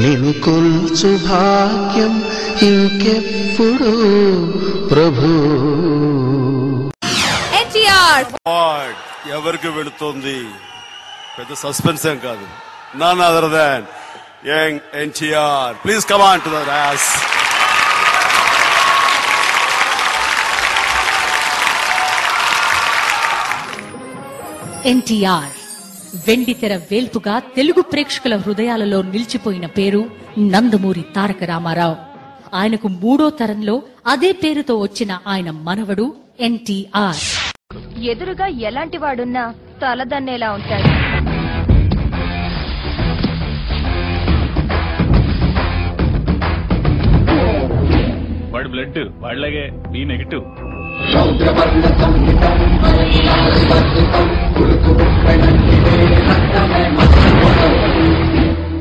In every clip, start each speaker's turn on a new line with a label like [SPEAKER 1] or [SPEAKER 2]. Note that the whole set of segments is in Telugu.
[SPEAKER 1] నిన్ను కొల్చు భాగ్యం ఇంకెప్పుడు ప్రభు.
[SPEAKER 2] ఎవరికి వెళుతోంది? పెద్ద సస్పెన్స్ ఏం కాదు. None other than young NTR. Please come on to the dance.
[SPEAKER 3] NTR వెండితెర వేల్పుగా తెలుగు ప్రేక్షకుల హృదయాలలో నిలిచిపోయిన పేరు నందమూరి తారక రామారావు. ఆయనకు 3వ తరంలో అదే పేరుతో వచ్చిన ఆయన మనవడు ఎన్టీఆర్.
[SPEAKER 4] ఎదురుగా ఎలాంటి వాడున్నా తలదన్నేలా ఉంటాడు.
[SPEAKER 5] వాడి బ్లడ్ వాళ్ళగే బి నెగిటివ్.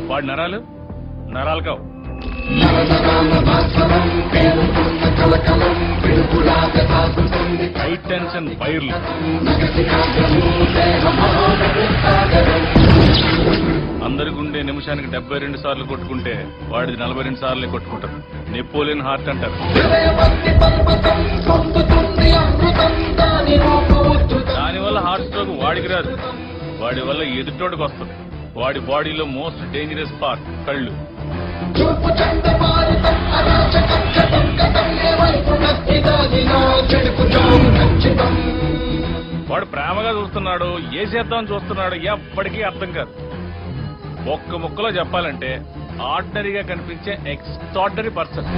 [SPEAKER 5] వాడి నరాలు నరాలు కావు. హై టెన్షన్ వైర్లు. అందరి గుండె నిమిషానికి 72 సార్లు కొట్టుకుంటే వాడిది 42 సార్లే కొట్టుకుంటారు. నెపోలియన్ హార్ట్ అంటారు. దానివల్ల హార్ట్ స్ట్రోక్ వాడికి రాదు, వాడి వల్ల ఎదుటోడికి వస్తుంది. వాడి బాడీలో మోస్ట్ డేంజరస్ పార్ట్ కళ్ళు. వాడు ప్రేమగా చూస్తున్నాడు, ఏ చేద్దామని చూస్తున్నాడు ఎప్పటికీ అర్థం కాదు. ఒక్క ముక్కలో చెప్పాలంటే ఆర్డినరీగా కనిపించే ఎక్స్ట్రార్డినరీ పర్సన్.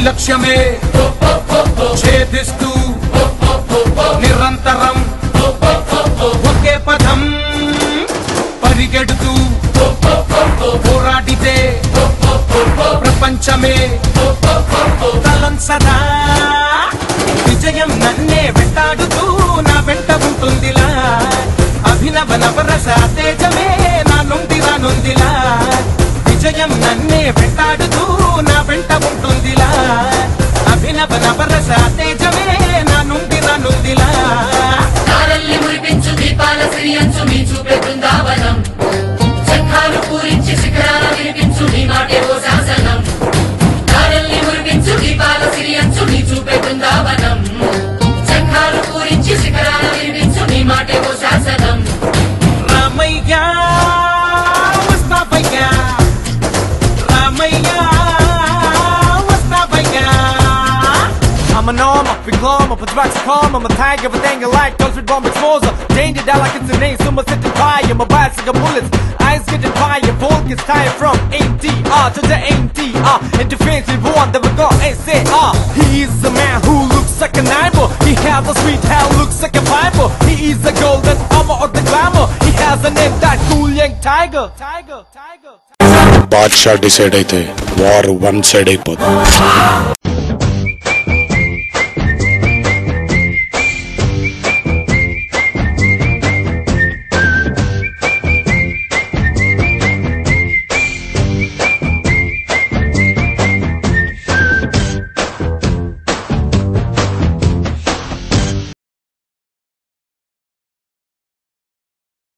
[SPEAKER 6] లక్ష్యమే ఛేదిస్తూ నిరంతరం ఒకే పదం పరిగెడుతూ పోరాడితే ప్రపంచమే తలంసదా. విజయం నన్నే వెంటాడుతూ నా వెంట ఉంటుందిలా. అభినవ నవరస తేజమే నా నుండి రానుందిలా. విజయం నన్నే వెంటాడుతూ నా వెంట ఉంటుందిలా. అభినవ నవరస తేజమే నా నుండి రానుందిలా.
[SPEAKER 7] తారల్ని మురిపించు దీపాల సిరియంచు మీ చూపే బృందావనం. చక్రాలు పూరించి శిఖరాల వినిపించు మీ మాటే ఓ శాసనం. తారల్ని మురిపించు దీపాల సిరియంచు మీ చూపే బృందావనం. చక్రాలు పూరించి శిఖరాల వినిపించు మీ మాటే ఓ శాసనం.
[SPEAKER 6] రామయ్య వస్తావయ్యా, రామయ్య వస్తావయ్యా. I'm a norm, I'm a glum, I'm a drugs calm, I'm a tiger, everything you like, goes with bomb exposure. Danger that like it's a name, someone set it fire, my bicycle bullets, eyes getting fire, folk is tired from ATR to the NTR. Interference with one that we got SAR. He is a man who looks like an eyeball, he has a sweet hair, looks like a Bible. He is the golden armor of the glamour, he has a name that cool young tiger.
[SPEAKER 8] Badshah decide అయితే వార్ 1 సైడ్ అయిపోతుంది.